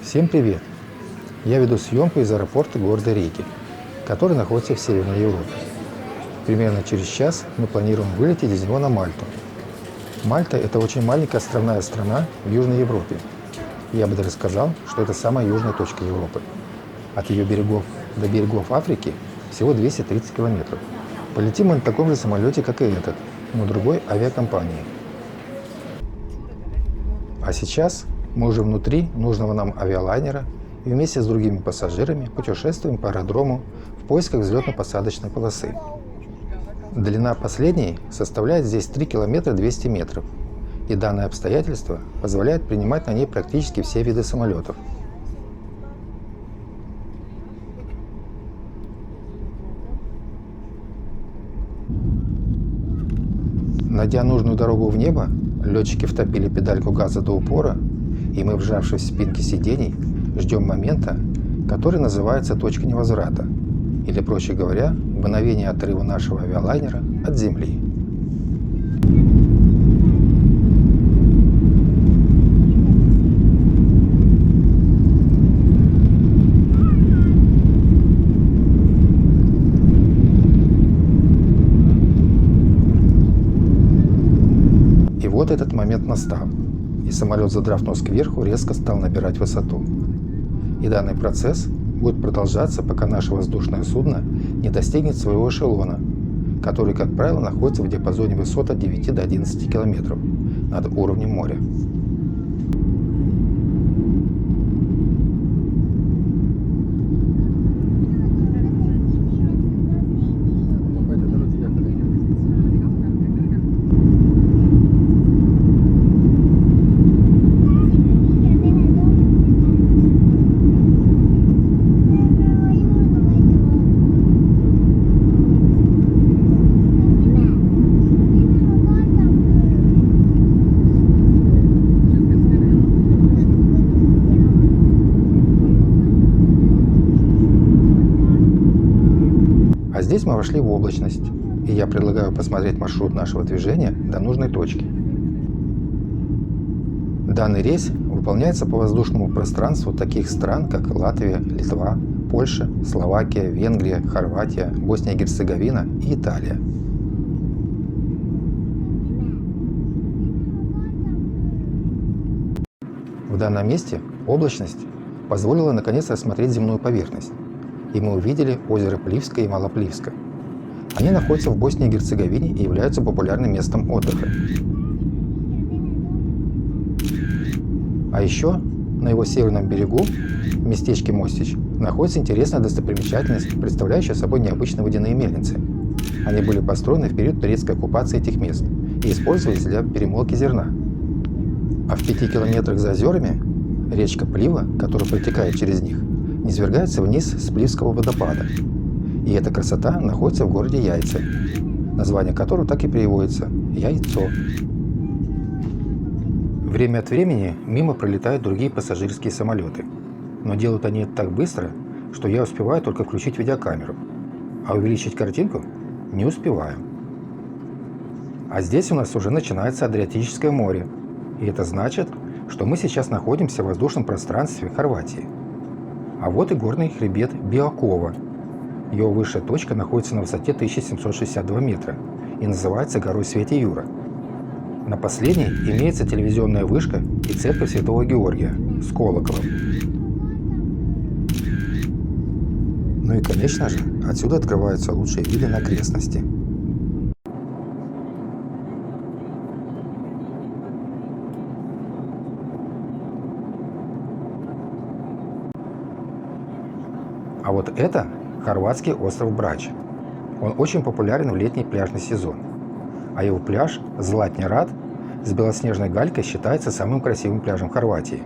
Всем привет! Я веду съемку из аэропорта города Риги, который находится в Северной Европе. Примерно через час мы планируем вылететь из него на Мальту. Мальта – это очень маленькая островная страна в Южной Европе. Я бы даже сказал, что это самая южная точка Европы. От ее берегов до берегов Африки всего 230 километров. Полетим мы на таком же самолете, как и этот, но другой авиакомпании. А сейчас мы уже внутри нужного нам авиалайнера и вместе с другими пассажирами путешествуем по аэродрому в поисках взлетно-посадочной полосы. Длина последней составляет здесь 3 километра 200 метров, и данное обстоятельство позволяет принимать на ней практически все виды самолетов. Найдя нужную дорогу в небо, летчики втопили педальку газа до упора, и мы, вжавшись в спинки сидений, ждем момента, который называется точка невозврата, или, проще говоря, мгновение отрыва нашего авиалайнера от земли. И вот этот момент настал, и самолет, задрав нос кверху, резко стал набирать высоту. И данный процесс будет продолжаться, пока наше воздушное судно не достигнет своего эшелона, который, как правило, находится в диапазоне высот от 9 до 11 километров над уровнем моря. А здесь мы вошли в облачность, и я предлагаю посмотреть маршрут нашего движения до нужной точки. Данный рейс выполняется по воздушному пространству таких стран, как Латвия, Литва, Польша, Словакия, Венгрия, Хорватия, Босния и Герцеговина и Италия. В данном месте облачность позволила наконец рассмотреть земную поверхность, и мы увидели озеро Пливское и Малопливское. Они находятся в Боснии и Герцеговине и являются популярным местом отдыха. А еще на его северном берегу, в местечке Мостич, находится интересная достопримечательность, представляющая собой необычные водяные мельницы. Они были построены в период турецкой оккупации этих мест и использовались для перемолки зерна. А в 5 километрах за озерами речка Плива, которая протекает через них, низвергается вниз с Пливского водопада. И эта красота находится в городе Яйцы, название которого так и переводится – Яйцо. Время от времени мимо пролетают другие пассажирские самолеты, но делают они это так быстро, что я успеваю только включить видеокамеру, а увеличить картинку не успеваю. А здесь у нас уже начинается Адриатическое море, и это значит, что мы сейчас находимся в воздушном пространстве Хорватии. А вот и горный хребет Биокова. Его высшая точка находится на высоте 1762 метра и называется горой Святи Юра. На последней имеется телевизионная вышка и церковь Святого Георгия с колоколом. Ну и, конечно же, отсюда открываются лучшие виды на окрестности. А вот это хорватский остров Брач. Он очень популярен в летний пляжный сезон. А его пляж Златни Рат с белоснежной галькой считается самым красивым пляжем Хорватии.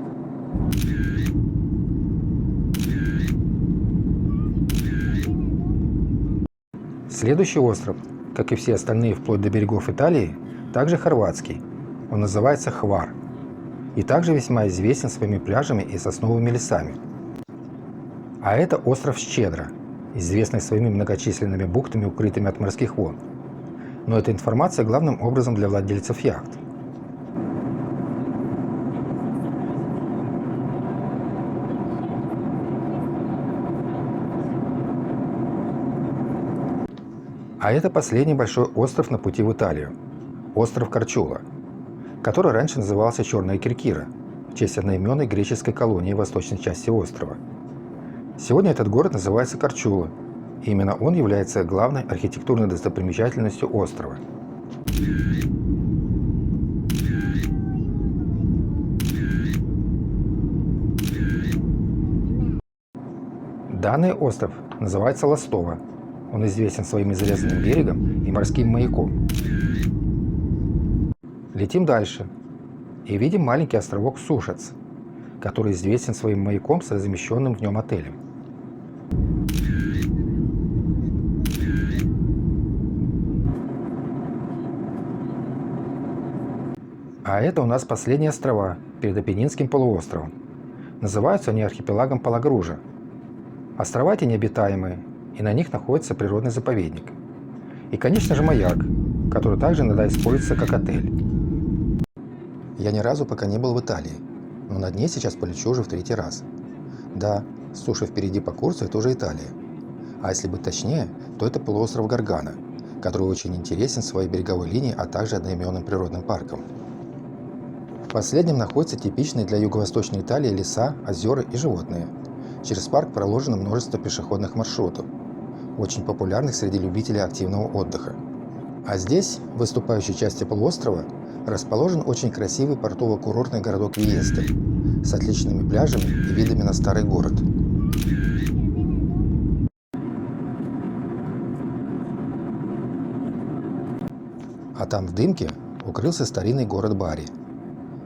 Следующий остров, как и все остальные вплоть до берегов Италии, также хорватский. Он называется Хвар. И также весьма известен своими пляжами и сосновыми лесами. А это остров Щедро, известный своими многочисленными бухтами, укрытыми от морских волн. Но эта информация главным образом для владельцев яхт. А это последний большой остров на пути в Италию – остров Корчула, который раньше назывался Черная Киркира в честь одноименной греческой колонии в восточной части острова. Сегодня этот город называется Корчула, и именно он является главной архитектурной достопримечательностью острова. Данный остров называется Ластово. Он известен своим изрезанным берегом и морским маяком. Летим дальше и видим маленький островок Сушец, который известен своим маяком с размещенным в нем отелем. А это у нас последние острова перед Апеннинским полуостровом. Называются они архипелагом Палагружа. Острова эти необитаемые, и на них находится природный заповедник. И, конечно же, маяк, который также иногда используется как отель. Я ни разу пока не был в Италии, но над ней сейчас полечу уже в 3-й раз. Да, суша впереди по курсу – это уже Италия. А если быть точнее, то это полуостров Гаргана, который очень интересен своей береговой линией, а также одноименным природным парком. В последнем находятся типичные для юго-восточной Италии леса, озера и животные. Через парк проложено множество пешеходных маршрутов, очень популярных среди любителей активного отдыха. А здесь, в выступающей части полуострова, расположен очень красивый портово-курортный городок Виесте с отличными пляжами и видами на старый город. А там в дымке укрылся старинный город Бари,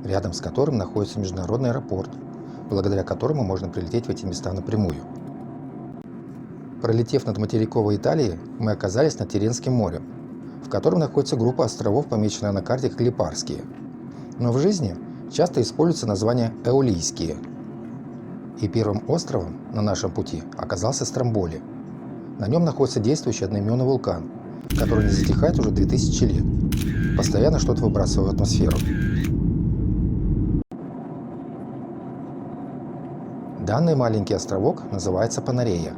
рядом с которым находится международный аэропорт, благодаря которому можно прилететь в эти места напрямую. Пролетев над материковой Италией, мы оказались над Тирренским морем, в котором находится группа островов, помеченная на карте как Липарские. Но в жизни часто используется название Эолийские. И первым островом на нашем пути оказался Стромболи. На нем находится действующий одноименный вулкан, который не затихает уже 2000 лет, постоянно что-то выбрасывая в атмосферу. Данный маленький островок называется Панарея.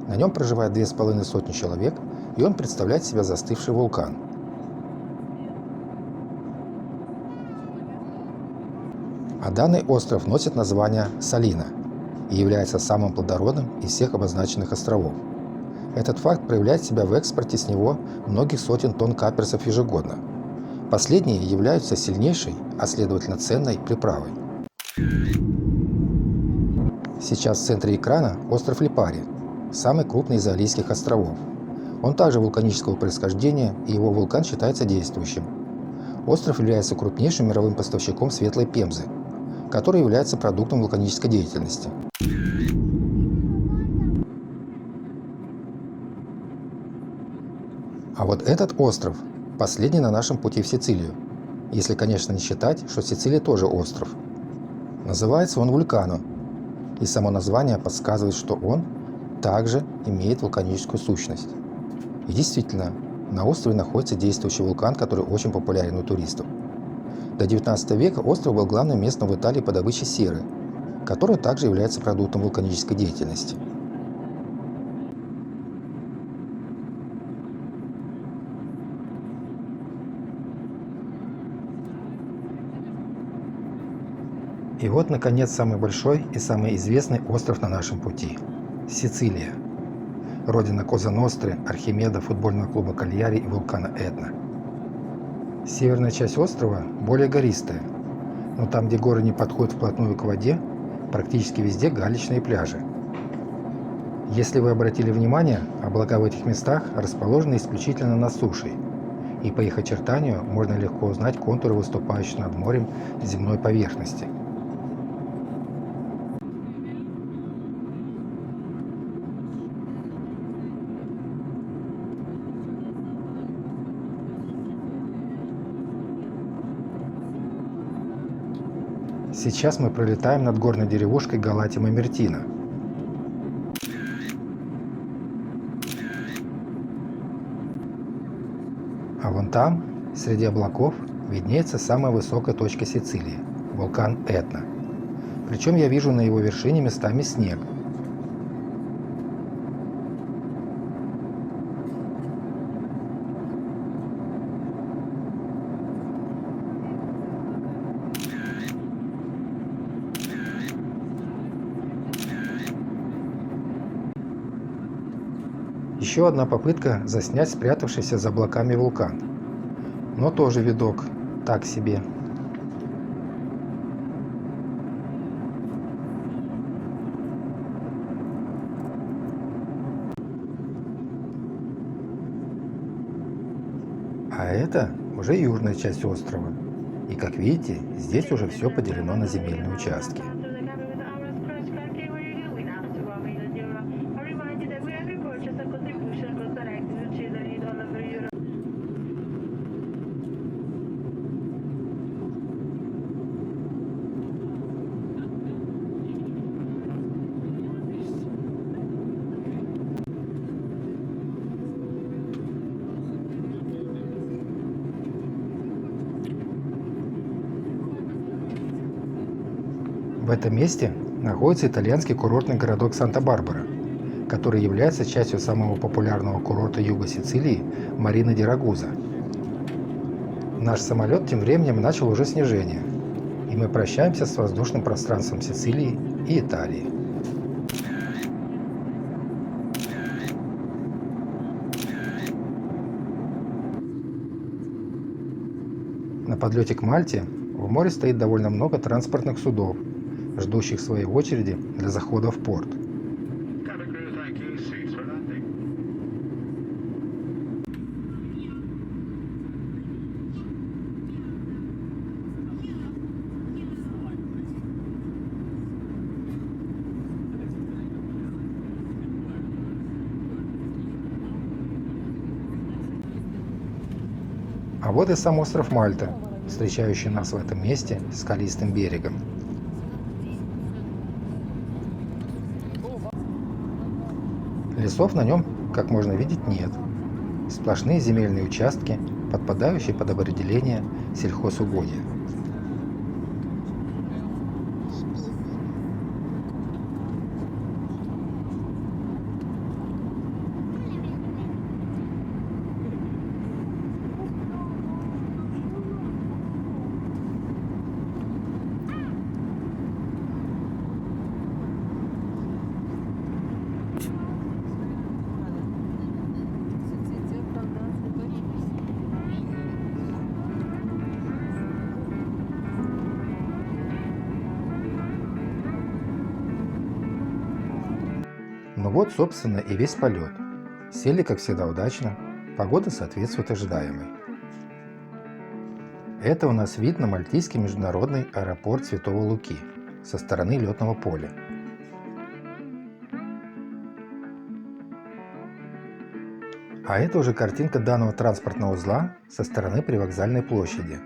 На нем проживает 2500 человек, и он представляет себя застывший вулкан. А данный остров носит название Салина и является самым плодородным из всех обозначенных островов. Этот факт проявляет себя в экспорте с него многих сотен тонн каперсов ежегодно. Последние являются сильнейшей, а следовательно ценной приправой. Сейчас в центре экрана остров Липари, самый крупный из Иолийских островов. Он также вулканического происхождения, и его вулкан считается действующим. Остров является крупнейшим мировым поставщиком светлой пемзы, который является продуктом вулканической деятельности. А вот этот остров – последний на нашем пути в Сицилию, если, конечно, не считать, что Сицилия тоже остров. Называется он Вулькано, и само название подсказывает, что он также имеет вулканическую сущность. И действительно, на острове находится действующий вулкан, который очень популярен у туристов. До 19 века остров был главным местом в Италии по добыче серы, которая также является продуктом вулканической деятельности. И вот, наконец, самый большой и самый известный остров на нашем пути – Сицилия. Родина Коза Ностры, Архимеда, футбольного клуба Кальяри и вулкана Этна. Северная часть острова более гористая, но там, где горы не подходят вплотную к воде, практически везде галечные пляжи. Если вы обратили внимание, облака в этих местах расположены исключительно над сушей, и по их очертанию можно легко узнать контуры выступающей над морем земной поверхности. Сейчас мы пролетаем над горной деревушкой Галатима Мертина. А вон там, среди облаков, виднеется самая высокая точка Сицилии – вулкан Этна. Причем я вижу на его вершине местами снег. Еще одна попытка заснять спрятавшийся за облаками вулкан. Но тоже видок так себе. А это уже южная часть острова. И как видите, здесь уже все поделено на земельные участки. В этом месте находится итальянский курортный городок Санта-Барбара, который является частью самого популярного курорта юга Сицилии Марина ди Рагуза. Наш самолет тем временем начал уже снижение, и мы прощаемся с воздушным пространством Сицилии и Италии. На подлете к Мальте в море стоит довольно много транспортных судов, ждущих своей очереди для захода в порт. А вот и сам остров Мальта, встречающий нас в этом месте скалистым берегом. Лесов на нем, как можно видеть, нет. Сплошные земельные участки, подпадающие под определение сельхозугодия. Ну вот, собственно, и весь полет. Сели, как всегда, удачно. Погода соответствует ожидаемой. Это у нас вид на Мальтийский международный аэропорт Святого Луки со стороны летного поля. А это уже картинка данного транспортного узла со стороны привокзальной площади.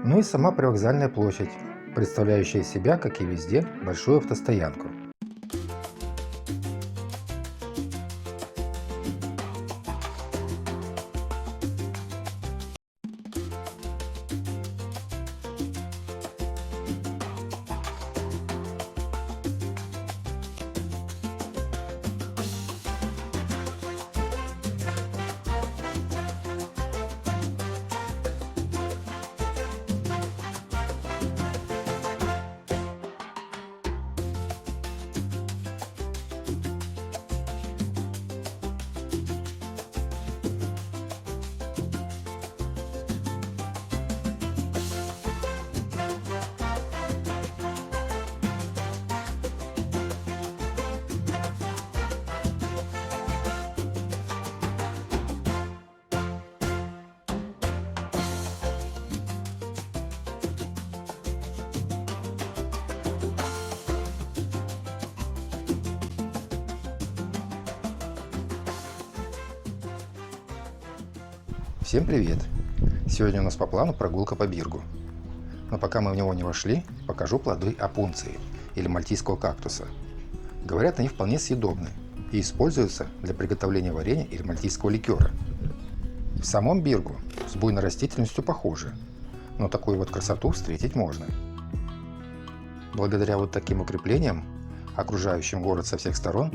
Ну и сама привокзальная площадь, представляющая из себя, как и везде, большую автостоянку. Всем привет! Сегодня у нас по плану прогулка по Биргу. Но пока мы в него не вошли, покажу плоды опунции, или мальтийского кактуса. Говорят, они вполне съедобны и используются для приготовления варенья или мальтийского ликера. В самом Биргу с буйной растительностью похоже, но такую вот красоту встретить можно. Благодаря вот таким укреплениям, окружающим город со всех сторон,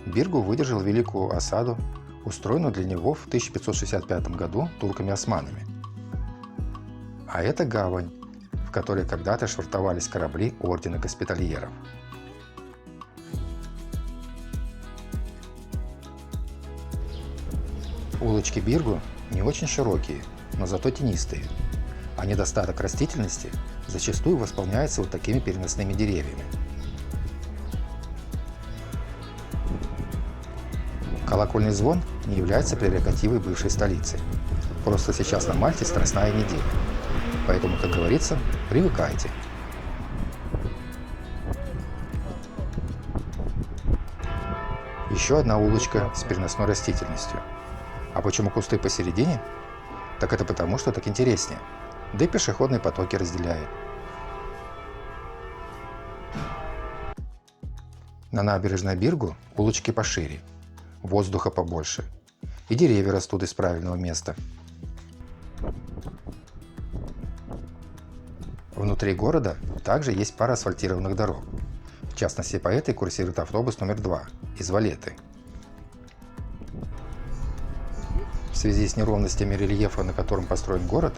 Биргу выдержал великую осаду, устроенную для него в 1565 году турками-османами. А это гавань, в которой когда-то швартовались корабли ордена госпитальеров. Улочки Биргу не очень широкие, но зато тенистые, а недостаток растительности зачастую восполняется вот такими переносными деревьями. Колокольный звон не является прерогативой бывшей столицы. Просто сейчас на Мальте страстная неделя. Поэтому, как говорится, привыкайте. Еще одна улочка с переносной растительностью. А почему кусты посередине? Так это потому, что так интереснее. Да и пешеходные потоки разделяют. На набережной Биргу улочки пошире, воздуха побольше, и деревья растут из правильного места. Внутри города также есть пара асфальтированных дорог. В частности, по этой курсирует автобус номер 2 из Валетты. В связи с неровностями рельефа, на котором построен город,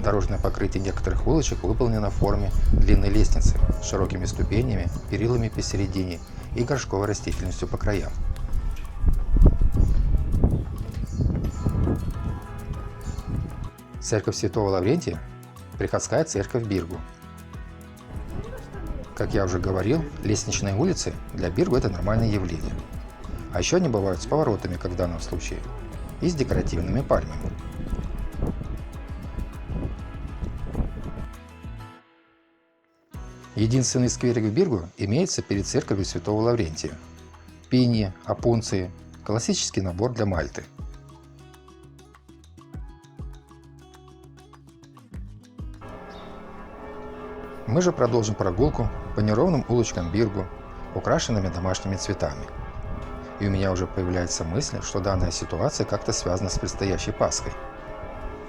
дорожное покрытие некоторых улочек выполнено в форме длинной лестницы с широкими ступенями, перилами посередине и горшковой растительностью по краям. Церковь Святого Лаврентия – приходская церковь Биргу. Как я уже говорил, лестничные улицы для Биргу – это нормальное явление. А еще они бывают с поворотами, как в данном случае, и с декоративными пальмами. Единственный скверик в Биргу имеется перед церковью Святого Лаврентия. Пиньи, опунции – классический набор для Мальты. Мы же продолжим прогулку по неровным улочкам Биргу, украшенными домашними цветами. И у меня уже появляется мысль, что данная ситуация как-то связана с предстоящей Пасхой.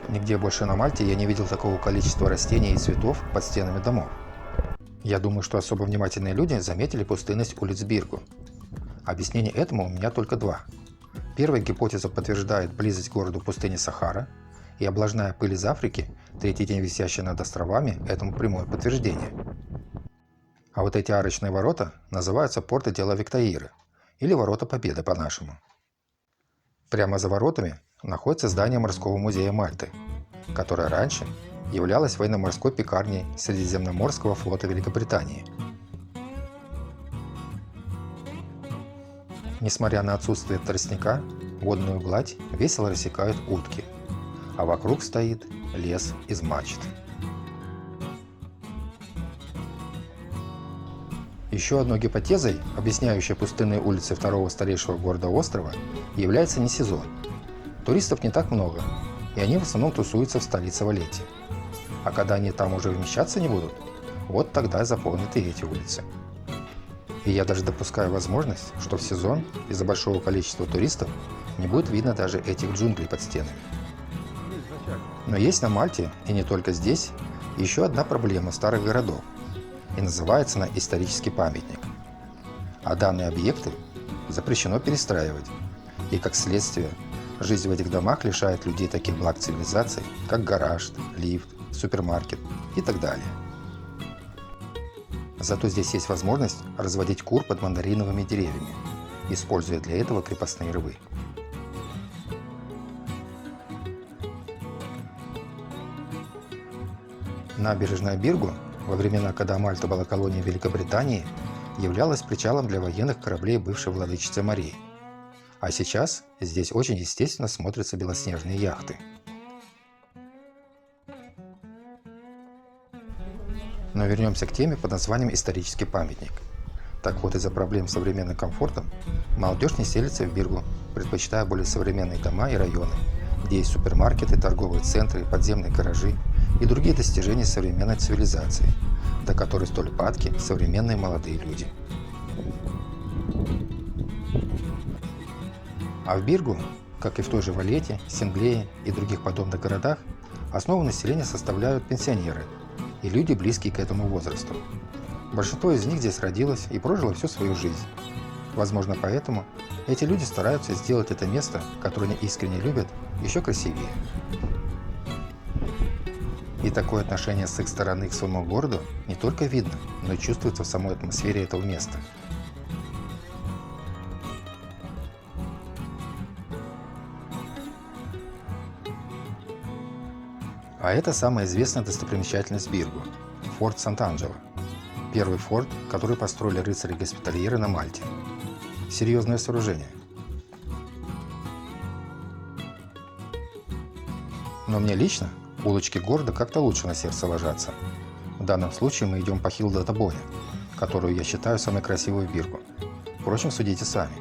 Нигде больше на Мальте я не видел такого количества растений и цветов под стенами домов. Я думаю, что особо внимательные люди заметили пустынность улиц Биргу. Объяснений этому у меня только два. Первая гипотеза подтверждает близость к городу пустыни Сахара, и облажная пыль из Африки, третий день висящая над островами, этому прямое подтверждение. А вот эти арочные ворота называются Порта де ла Виктория, или Ворота Победы по-нашему. Прямо за воротами находится здание морского музея Мальты, которое раньше являлось военно-морской пекарней Средиземноморского флота Великобритании. Несмотря на отсутствие тростника, водную гладь весело рассекают утки, а вокруг стоит лес из мачт. Еще одной гипотезой, объясняющей пустынные улицы второго старейшего города острова, является несезон. Туристов не так много, и они в основном тусуются в столице Валетте. А когда они там уже вмещаться не будут, вот тогда заполнят и эти улицы. И я даже допускаю возможность, что в сезон из-за большого количества туристов не будет видно даже этих джунглей под стенами. Но есть на Мальте, и не только здесь, еще одна проблема старых городов, и называется она исторический памятник. А данные объекты запрещено перестраивать, и как следствие, жизнь в этих домах лишает людей таких благ цивилизации, как гараж, лифт, супермаркет и так далее. Зато здесь есть возможность разводить кур под мандариновыми деревьями, используя для этого крепостные рвы. Набережная Биргу во времена, когда Мальта была колонией Великобритании, являлась причалом для военных кораблей бывшей владычицы морей. А сейчас здесь очень естественно смотрятся белоснежные яхты. Но вернемся к теме под названием «Исторический памятник». Так вот, из-за проблем с современным комфортом молодежь не селится в Биргу, предпочитая более современные дома и районы, где есть супермаркеты, торговые центры, подземные гаражи и другие достижения современной цивилизации, до которой столь падки современные молодые люди. А в Биргу, как и в той же Валетте, Синглее и других подобных городах, основу населения составляют пенсионеры и люди, близкие к этому возрасту. Большинство из них здесь родилось и прожило всю свою жизнь. Возможно, поэтому эти люди стараются сделать это место, которое они искренне любят, еще красивее. И такое отношение с их стороны к своему городу не только видно, но и чувствуется в самой атмосфере этого места. А это самая известная достопримечательность Биргу – форт Сант-Анджело. Первый форт, который построили рыцари-госпитальеры на Мальте. Серьезное сооружение. Но мне лично улочки города как-то лучше на сердце ложатся. В данном случае мы идем по Хилл-да-Табоне, которую я считаю самой красивой в Биргу. Впрочем, судите сами.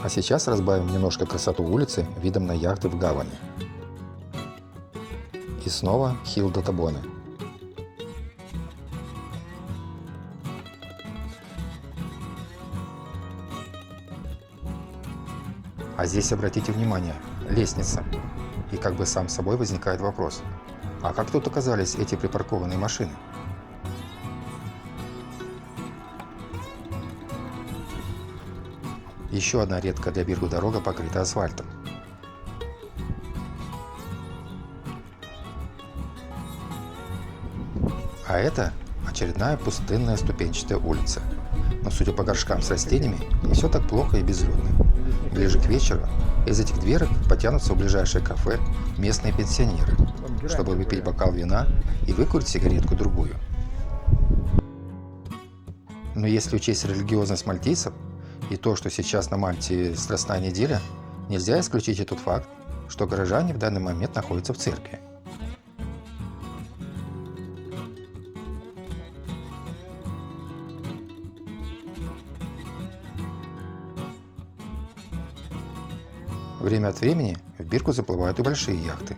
А сейчас разбавим немножко красоту улицы видом на яхты в гавани. И снова Хилл-да-Табоне. А здесь, обратите внимание, лестница. И как бы сам собой возникает вопрос: а как тут оказались эти припаркованные машины? Еще одна редкая для Биргу дорога покрыта асфальтом. А это очередная пустынная ступенчатая улица. Но судя по горшкам с растениями, не все так плохо и безлюдно. Ближе к вечеру из этих дверок потянутся в ближайшее кафе местные пенсионеры, чтобы выпить бокал вина и выкурить сигаретку-другую. Но если учесть религиозность мальтийцев и то, что сейчас на Мальте Страстная неделя, нельзя исключить и тот факт, что горожане в данный момент находятся в церкви. Время от времени в Биргу заплывают и большие яхты.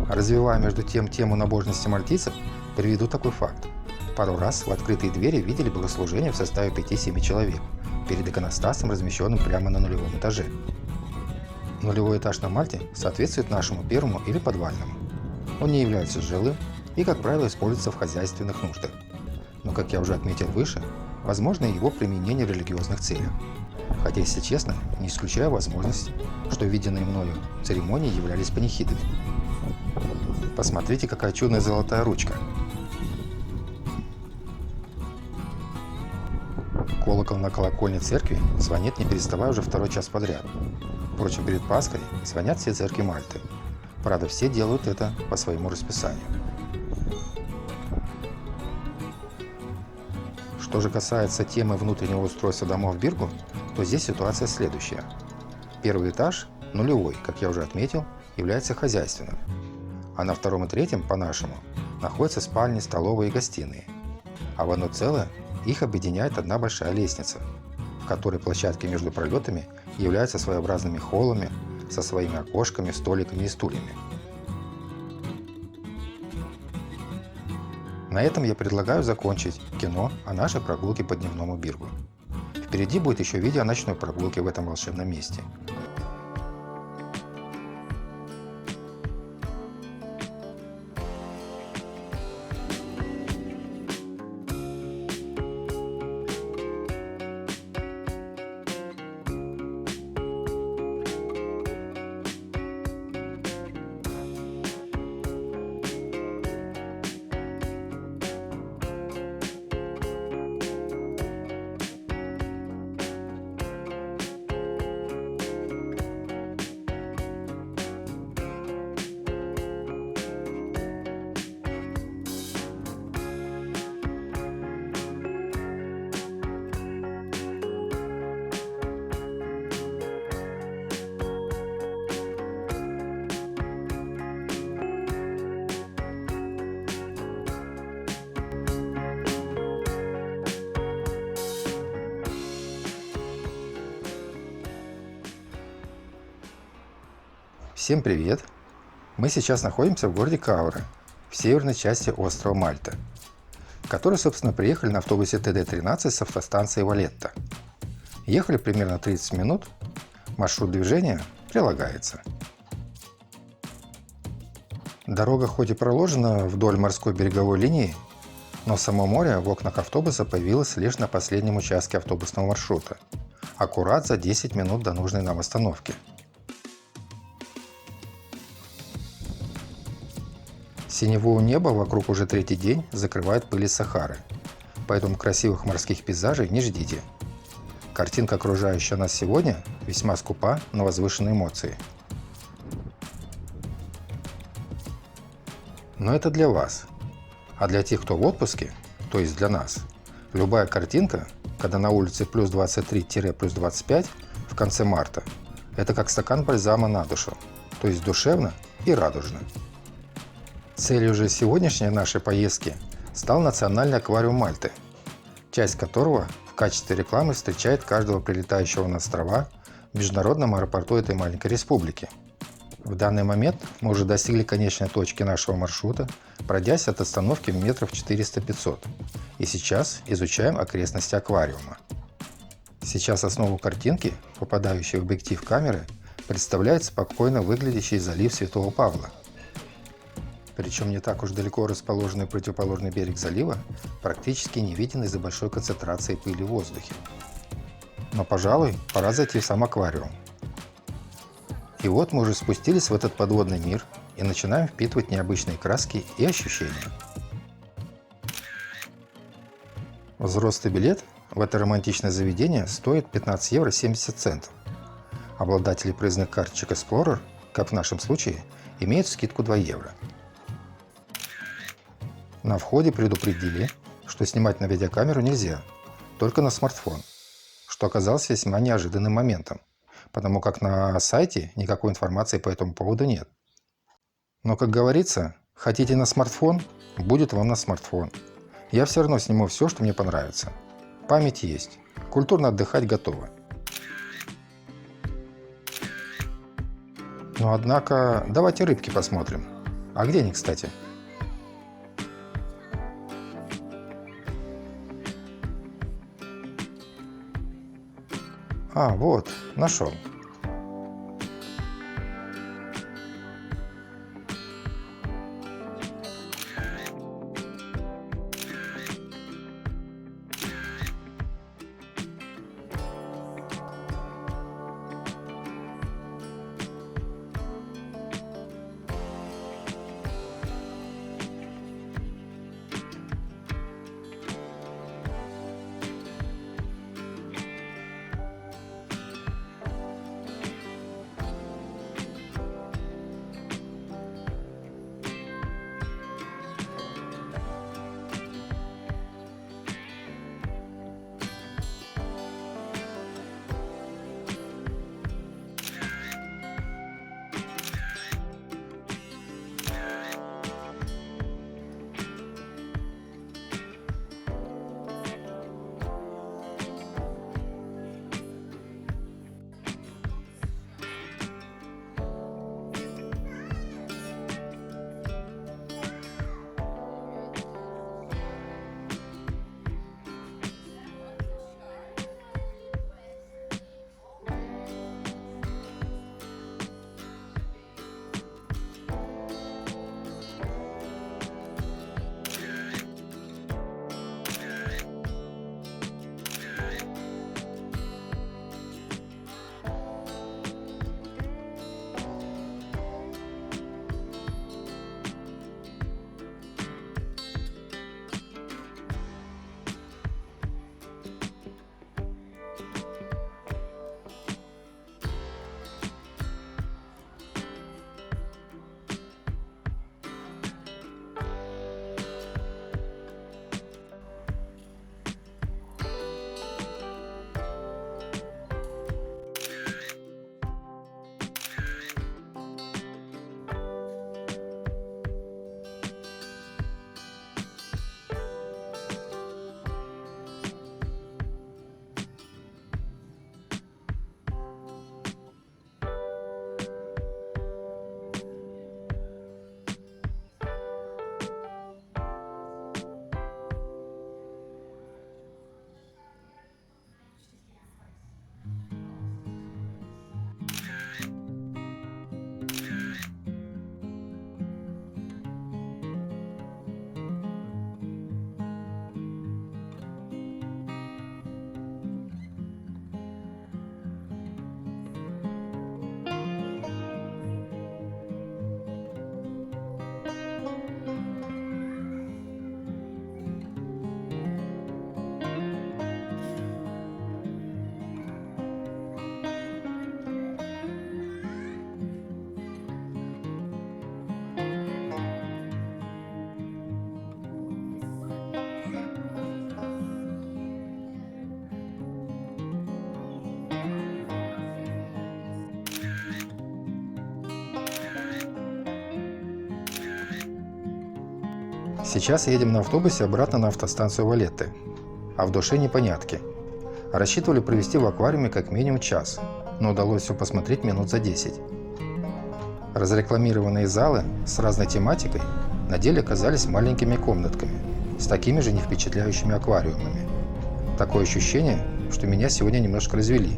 Развивая между тем тему набожности мальтийцев, приведу такой факт. Пару раз в открытые двери видели богослужение в составе 5-7 человек перед иконостасом, размещенным прямо на нулевом этаже. Нулевой этаж на Мальте соответствует нашему первому или подвальному. Он не является жилым и, как правило, используется в хозяйственных нуждах. Но, как я уже отметил выше, возможно его применение в религиозных целях. Хотя, если честно, не исключаю возможность, что виденные мною церемонии являлись панихидами. Посмотрите, какая чудная золотая ручка. Колокол на колокольне церкви звонит, не переставая, уже второй час подряд. Впрочем, перед Пасхой звонят все церкви Мальты. Правда, все делают это по своему расписанию. Что же касается темы внутреннего устройства домов в Биргу, то здесь ситуация следующая. Первый этаж, нулевой, как я уже отметил, является хозяйственным. А на втором и третьем, по-нашему, находятся спальни, столовые и гостиные. А в одно целое их объединяет одна большая лестница, в которой площадки между пролетами являются своеобразными холлами со своими окошками, столиками и стульями. На этом я предлагаю закончить кино о нашей прогулке по дневному Биргу. Впереди будет еще видео о ночной прогулке в этом волшебном месте. Всем привет! Мы сейчас находимся в городе Кауре, в северной части острова Мальта, который, собственно, приехали на автобусе ТД-13 с автостанции Валетта. Ехали примерно 30 минут, маршрут движения прилагается. Дорога хоть и проложена вдоль морской береговой линии, но само море в окнах автобуса появилось лишь на последнем участке автобусного маршрута, аккурат за 10 минут до нужной нам остановки. Синевое небо вокруг уже третий день закрывает пыль из Сахары, поэтому красивых морских пейзажей не ждите. Картинка, окружающая нас сегодня, весьма скупа на возвышенные эмоции. Но это для вас. А для тех, кто в отпуске, то есть для нас, любая картинка, когда на улице плюс 23-плюс 25 в конце марта, это как стакан бальзама на душу, то есть душевно и радужно. Целью же сегодняшней нашей поездки стал Национальный аквариум Мальты, часть которого в качестве рекламы встречает каждого прилетающего на острова в международном аэропорту этой маленькой республики. В данный момент мы уже достигли конечной точки нашего маршрута, пройдясь от остановки метров 400-500, и сейчас изучаем окрестности аквариума. Сейчас основу картинки, попадающей в объектив камеры, представляет спокойно выглядящий залив Святого Павла. Причем не так уж далеко расположенный противоположный берег залива практически не виден из-за большой концентрации пыли в воздухе. Но, пожалуй, пора зайти в сам аквариум. И вот мы уже спустились в этот подводный мир и начинаем впитывать необычные краски и ощущения. Взрослый билет в это романтичное заведение стоит 15 евро 70 центов. Обладатели проездных карточек Explorer, как в нашем случае, имеют скидку 2 евро. На входе предупредили, что снимать на видеокамеру нельзя, только на смартфон, что оказалось весьма неожиданным моментом, потому как на сайте никакой информации по этому поводу нет. Но, как говорится, хотите на смартфон, будет вам на смартфон. Я все равно сниму все, что мне понравится. Память есть, культурно отдыхать готовы. Но однако, давайте рыбки посмотрим. А где они, кстати? А, вот, нашел. Сейчас едем на автобусе обратно на автостанцию Валетты, а в душе непонятки. Рассчитывали провести в аквариуме как минимум час, но удалось все посмотреть минут за 10. Разрекламированные залы с разной тематикой на деле оказались маленькими комнатками с такими же невпечатляющими аквариумами. Такое ощущение, что меня сегодня немножко развели.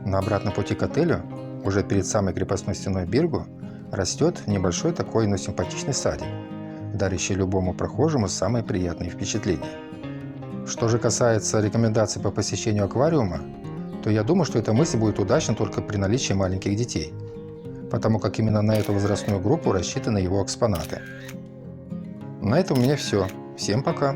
На обратном пути к отелю, уже перед самой крепостной стеной Биргу, растет небольшой такой, но симпатичный садик, дарящий любому прохожему самые приятные впечатления. Что же касается рекомендаций по посещению аквариума, то я думаю, что эта мысль будет удачна только при наличии маленьких детей, потому как именно на эту возрастную группу рассчитаны его экспонаты. На этом у меня все. Всем пока!